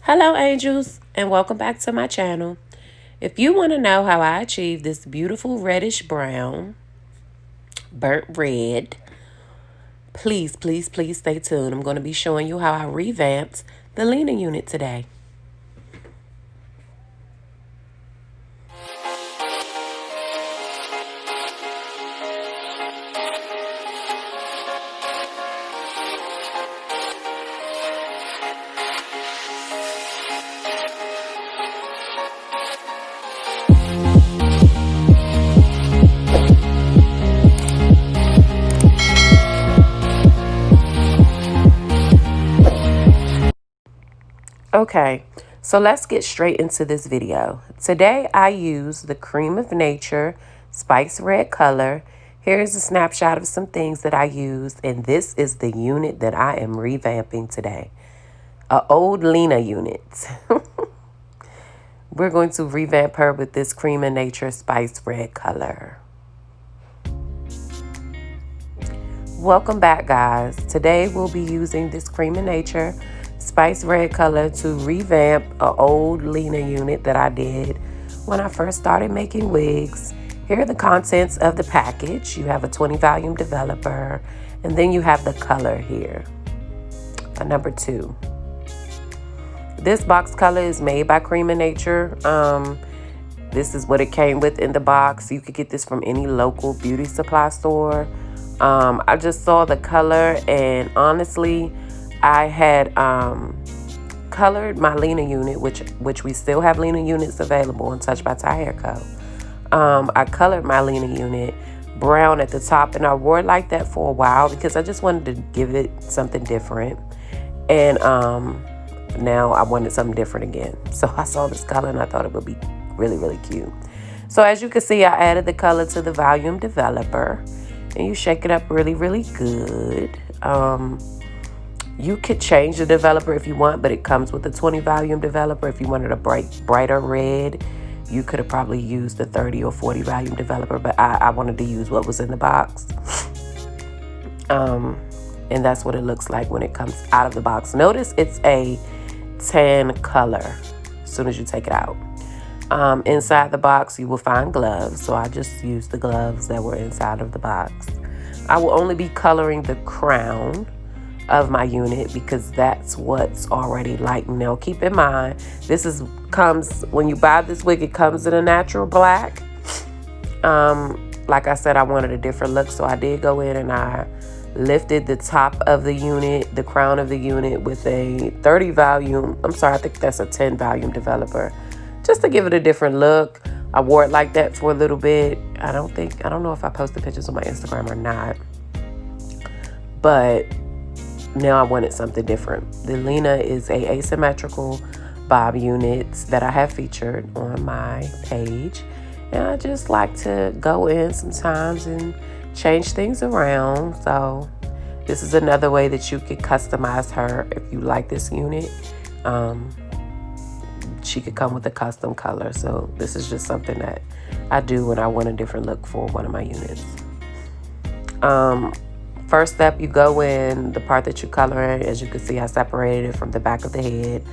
Hello angels and welcome back to my channel. If you want to know how I achieve this beautiful reddish brown, burnt red, please stay tuned. I'm going to be showing you how I revamped the Lina unit today. Okay, so let's get straight into this video. Today I use the Cream of Nature Spice Red color. Here's a snapshot of some things that I used, and this is the unit that I am revamping today. A old Lina unit. We're going to revamp her with this Cream of Nature Spice Red color. Welcome back, guys. Today we'll be using this Cream of Nature Spice Red color to revamp an old Lina unit that I did when I first started making wigs. Here are the contents of the package. You have a 20 volume developer, and then you have the color here, number 2. This box color is made by Cream of Nature. This is what it came with in the box. You could get this from any local beauty supply store. I just saw the color, and honestly, I had colored my Lina unit, which we still have Lina units available on Touch by Ty Hair Co. I colored my Lina unit brown at the top, and I wore it like that for a while because I just wanted to give it something different. And now I wanted something different again. So I saw this color and I thought it would be really cute. So as you can see, I added the color to the volume developer, and you shake it up really good. You could change the developer if you want, but it comes with a 20 volume developer. If you wanted a brighter red, you could have probably used the 30 or 40 volume developer, but I wanted to use what was in the box. And that's what it looks like when it comes out of the box. Notice it's a tan color as soon as you take it out. Inside the box, you will find gloves. So I just used the gloves that were inside of the box. I will only be coloring the crown of my unit because that's what's already light. Now keep in mind, this comes when you buy this wig, it comes in a natural black. Like I said, I wanted a different look, so I did go in and I lifted the top of the unit, the crown of the unit, with a 30 volume, I think that's a 10 volume developer, just to give it a different look. I wore it like that for a little bit. I don't know if I posted pictures on my Instagram or not, but now I wanted something different. The Lina is a asymmetrical bob unit that I have featured on my page, and I just like to go in sometimes and change things around. So this is another way that you could customize her. If you like this unit, she could come with a custom color. So this is just something that I do when I want a different look for one of my units. First step, you go in the part that you color in. As you can see, I separated it from the back of the head,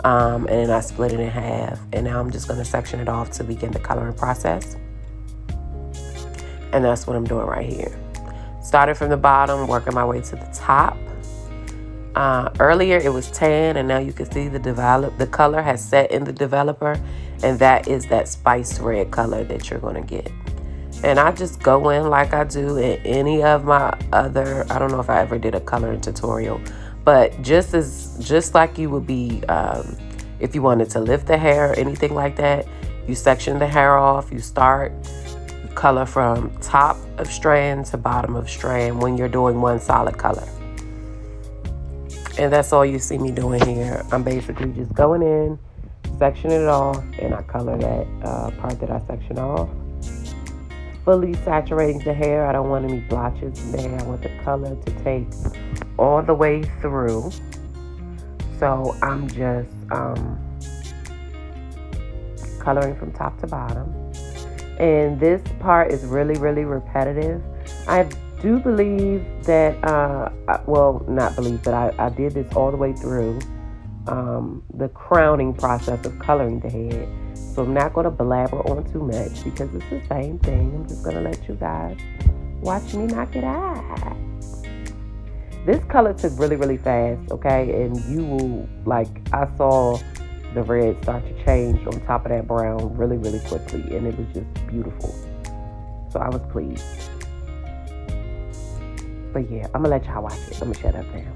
and then I split it in half. And now I'm just going to section it off to begin the coloring process. And that's what I'm doing right here. Started from the bottom, working my way to the top. Earlier it was tan, and now you can see the color has set in the developer, and that is that spice red color that you're going to get. And I just go in like I do in any of my other, I don't know if I ever did a coloring tutorial, but just like you would be if you wanted to lift the hair or anything like that, you section the hair off. You start color from top of strand to bottom of strand when you're doing one solid color. And that's all you see me doing here. I'm basically just going in, sectioning it off, and I color that part that I section off. Fully saturating the hair. I don't want any blotches in there. I want the color to take all the way through. So I'm just coloring from top to bottom. And this part is really repetitive. I do believe that, well, not believe, but I did this all the way through. the crowning process of coloring the head. So I'm not going to blabber on too much because it's the same thing. I'm just going to let you guys watch me knock it out. This color took really, really fast, okay? And you will, like, I saw the red start to change on top of that brown really, really quickly. And it was just beautiful. So I was pleased. But yeah, I'm going to let y'all watch it. Let me shut up now.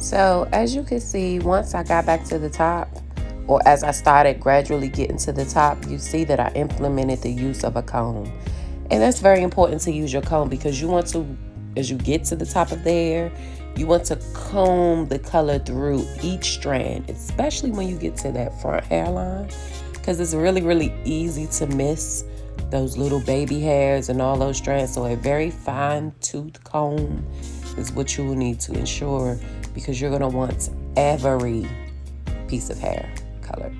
So as you can see, once I got back to the top, or as I started gradually getting to the top, you see that I implemented the use of a comb. And that's very important to use your comb because you want to, as you get to the top of the hair, you want to comb the color through each strand, especially when you get to that front hairline, because it's really, really easy to miss those little baby hairs and all those strands. So a very fine tooth comb is what you will need to ensure, because you're going to want every piece of hair colored.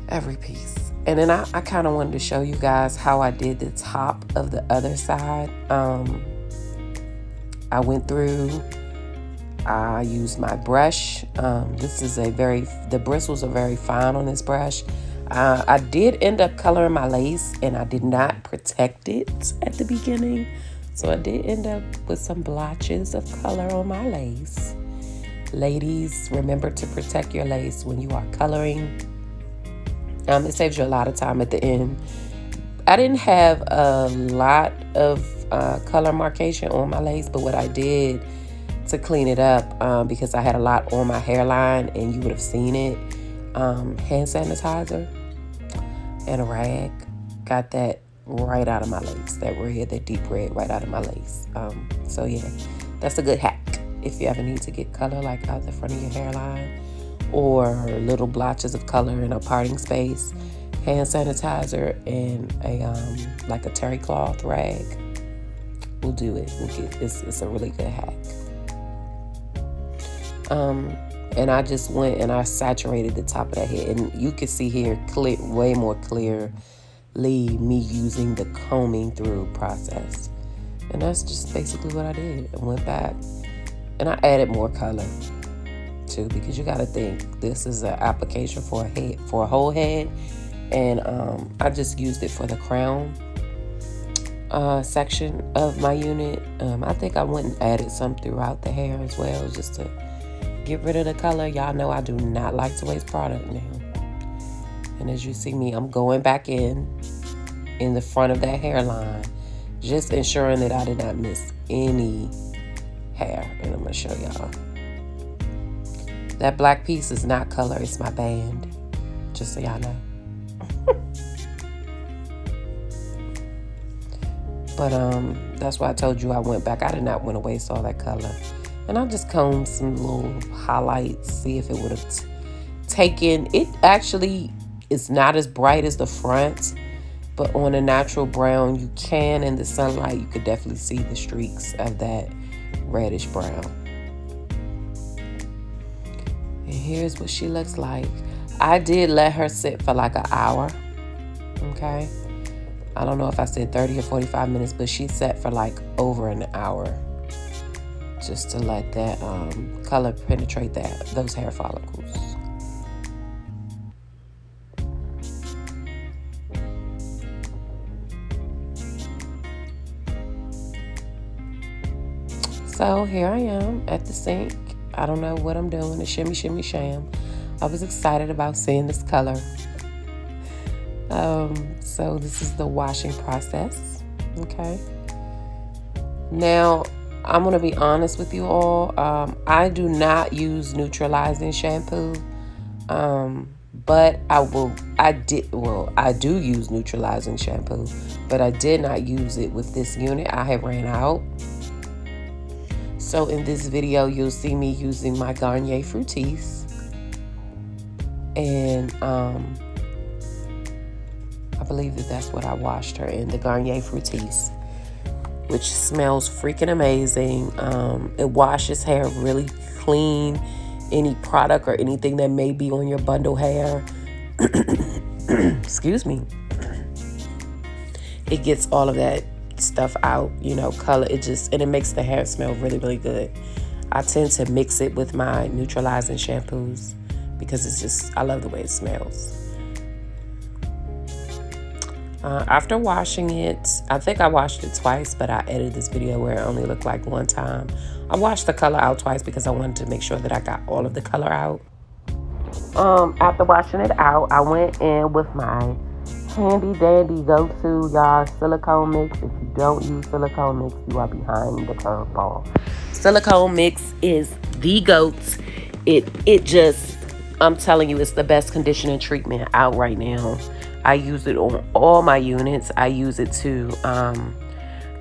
Every piece. And then I kind of wanted to show you guys how I did the top of the other side. I went through, I used my brush. This is the bristles are very fine on this brush. I did end up coloring my lace, and I did not protect it at the beginning. So I did end up with some blotches of color on my lace. Ladies, remember to protect your lace when you are coloring. It saves you a lot of time at the end. I didn't have a lot of color marcation on my lace, but what I did to clean it up, because I had a lot on my hairline and you would have seen it, hand sanitizer and a rag. Got that right out of my lace, that red, that deep red, right out of my lace. So yeah, that's a good hack if you ever need to get color like out the front of your hairline or little blotches of color in a parting space. Hand sanitizer and like a terry cloth rag will do it. It's a really good hack. And I just went and I saturated the top of that head, and you can see here way more clearly me using the combing through process. And that's just basically what I did. I went back And I added more color too, because you got to think this is an application for a head, for a whole head, and I just used it for the crown section of my unit. I think I went and added some throughout the hair as well, just to get rid of the color. Y'all know I do not like to waste product now. And as you see me, I'm going back in the front of that hairline, just ensuring that I did not miss any hair. And I'm gonna show y'all. That black piece is not color, it's my band, just so y'all know. But that's why I told you I went back. I did not want to waste all that color. And I just combed some little highlights, see if it would have taken. It actually is not as bright as the front, but on a natural brown, you can, in the sunlight, you could definitely see the streaks of that reddish brown. And here's what she looks like. I did let her sit for like an hour, okay? I don't know if I said 30 or 45 minutes, but she sat for like over an hour, just to let that color penetrate those hair follicles. So here I am at the sink. I don't know what I'm doing, a shimmy, shimmy, sham. I was excited about seeing this color. So this is the washing process, okay? Now, I'm gonna be honest with you all. I do not use neutralizing shampoo, but I do use neutralizing shampoo, but I did not use it with this unit. I had ran out. So in this video, you'll see me using my Garnier Fructis, and I believe that's what I washed her in, the Garnier Fructis, which smells freaking amazing. It washes hair really clean. Any product or anything that may be on your bundle hair, excuse me, it gets all of that stuff out, you know, color. And it makes the hair smell really, really good. I tend to mix it with my neutralizing shampoos because I love the way it smells. After washing it, I think I washed it twice, but I edited this video where it only looked like one time. I washed the color out twice because I wanted to make sure that I got all of the color out. After washing it out, I went in with my handy dandy go-to, y'all, silicone mix. If you don't use silicone mix, you are behind the curveball. Silicone mix is the GOAT. It just, I'm telling you, it's the best conditioning treatment out right now. I use it on all my units. I use it to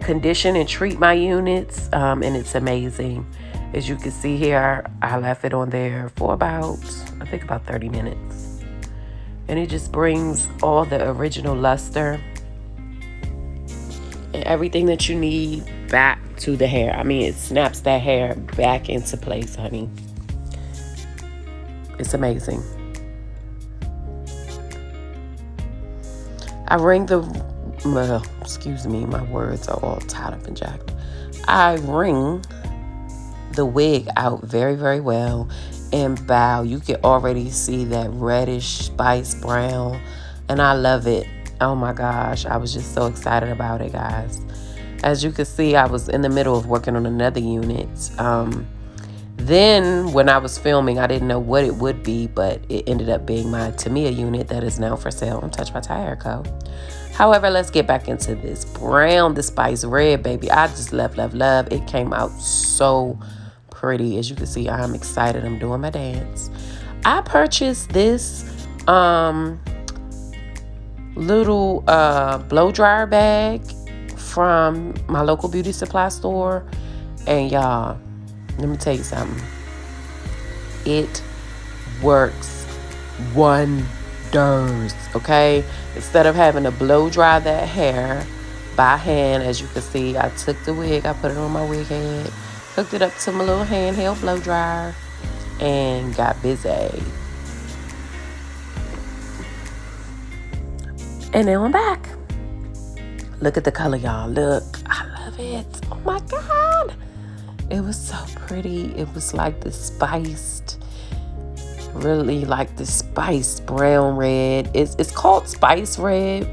condition and treat my units, and it's amazing. As you can see here, I left it on there for about 30 minutes. And it just brings all the original luster and everything that you need back to the hair. I mean, it snaps that hair back into place, honey. It's amazing. I wring excuse me, my words are all tied up and jacked. I wring the wig out very, very well and bow. You can already see that reddish spice brown, and I love it. Oh my gosh, I was just so excited about it, guys. As you can see, I was in the middle of working on another unit. Then when I was filming, I didn't know what it would be, but it ended up being my Tamiya unit that is now for sale on Touch by Tire Co. However, let's get back into this brown, the spice red, baby. I just love. It came out so pretty. As you can see, I'm excited. I'm doing my dance. I purchased this little blow dryer bag from my local beauty supply store, and y'all, let me tell you something. It works wonders, okay? Instead of having to blow dry that hair by hand, as you can see, I took the wig, I put it on my wig head, hooked it up to my little handheld blow dryer, and got busy. And now I'm back. Look at the color, y'all. Look, I love it. Oh my God. It was so pretty. It was like the spiced, really like the spiced brown red. It's called spice red,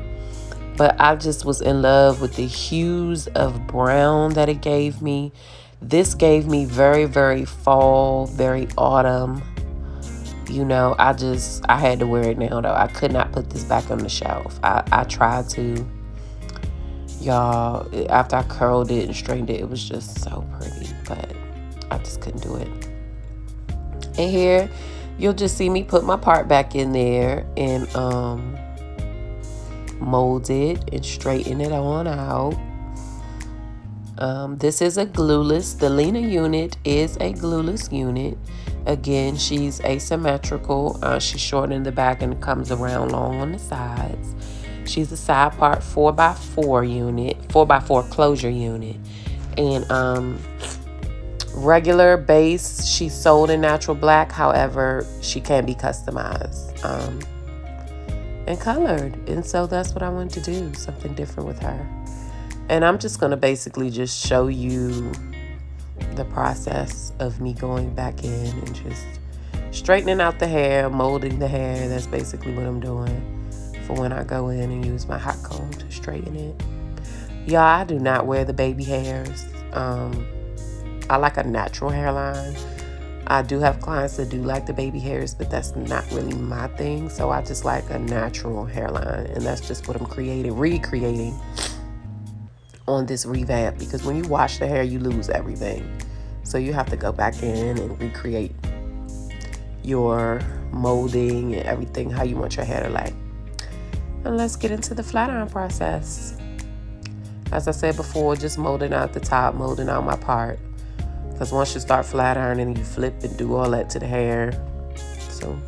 but I just was in love with the hues of brown that it gave me. This gave me very, very fall, very autumn. You know, I had to wear it now though. I could not put this back on the shelf. I tried to. Y'all, after I curled it and straightened it, it was just so pretty, but I just couldn't do it. And here, you'll just see me put my part back in there and mold it and straighten it on out. This is a glueless. The Lina unit is a glueless unit. Again, she's asymmetrical. She's short in the back and comes around long on the sides. She's a side part 4x4 unit, 4x4 closure unit. And regular base, she's sold in natural black. However, she can be customized and colored. And so that's what I wanted to do, something different with her. And I'm just going to basically just show you the process of me going back in and just straightening out the hair, molding the hair. That's basically what I'm doing for when I go in and use my hot comb to straighten it. Y'all, I do not wear the baby hairs. I like a natural hairline. I do have clients that do like the baby hairs, but that's not really my thing. So I just like a natural hairline, and that's just what I'm recreating on this ReVamp, because when you wash the hair, you lose everything. So you have to go back in and recreate your molding and everything, how you want your hair to lay. And let's get into the flat iron process. As I said before, just molding out the top, molding out my part. Because once you start flat ironing, you flip and do all that to the hair. So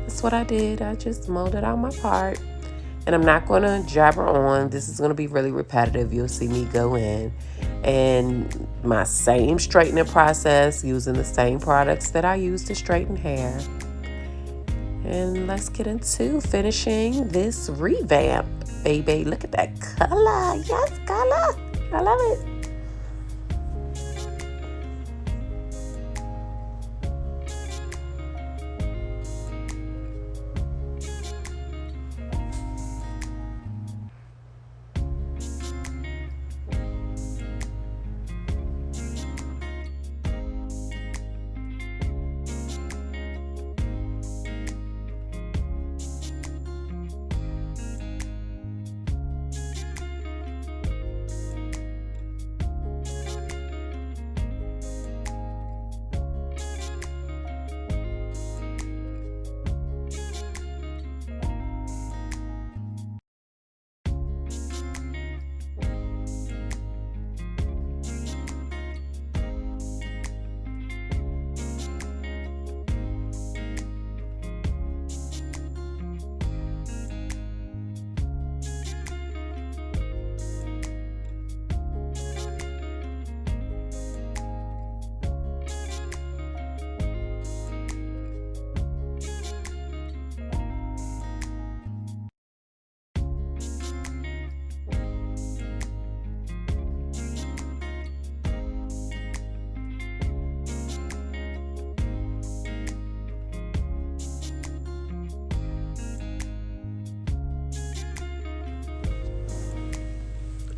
that's what I did. I just molded out my part. And I'm not going to jabber on. This is going to be really repetitive. You'll see me go in. And my same straightening process, using the same products that I use to straighten hair. And let's get into finishing this ReVamp, baby. Look at that color. Yes, color. I love it.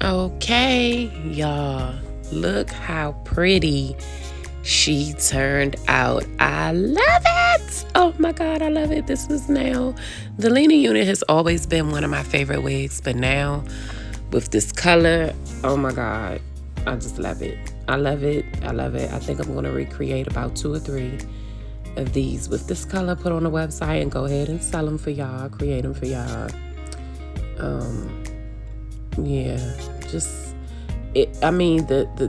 Okay, y'all, look how pretty she turned out. I love it. Oh my God, I love it. This is now, the Lina unit has always been one of my favorite wigs, but now with this color, oh my God, I just love it. I love it. I love it. I think I'm going to recreate about 2 or 3 of these with this color, put on the website and go ahead and sell them for y'all, create them for y'all. Yeah, just I mean,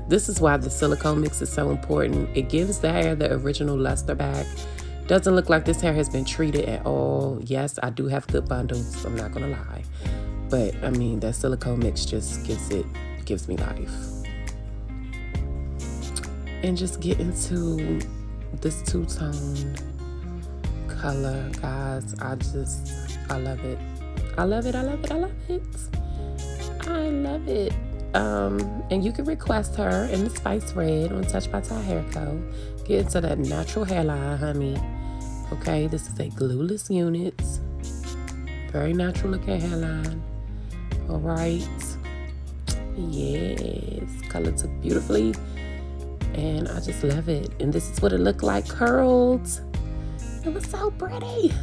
this is why the silicone mix is so important. It gives the hair the original luster back. Doesn't look like this hair has been treated at all. Yes, I do have good bundles, I'm not gonna lie, but I mean, that silicone mix just gives me life. And just get into this two-toned color, guys. I love it. I love it. I love it. I love it. I love it. And you can request her in the Spice Red on Touch by Ty Hair Co. Get into that natural hairline, honey. Okay, this is a glueless unit. Very natural looking hairline. All right. Yes, color took beautifully. And I just love it. And this is what it looked like curled. It was so pretty.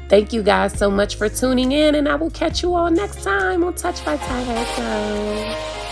Thank you guys so much for tuning in, and I will catch you all next time on Touch by Ty Hair Co.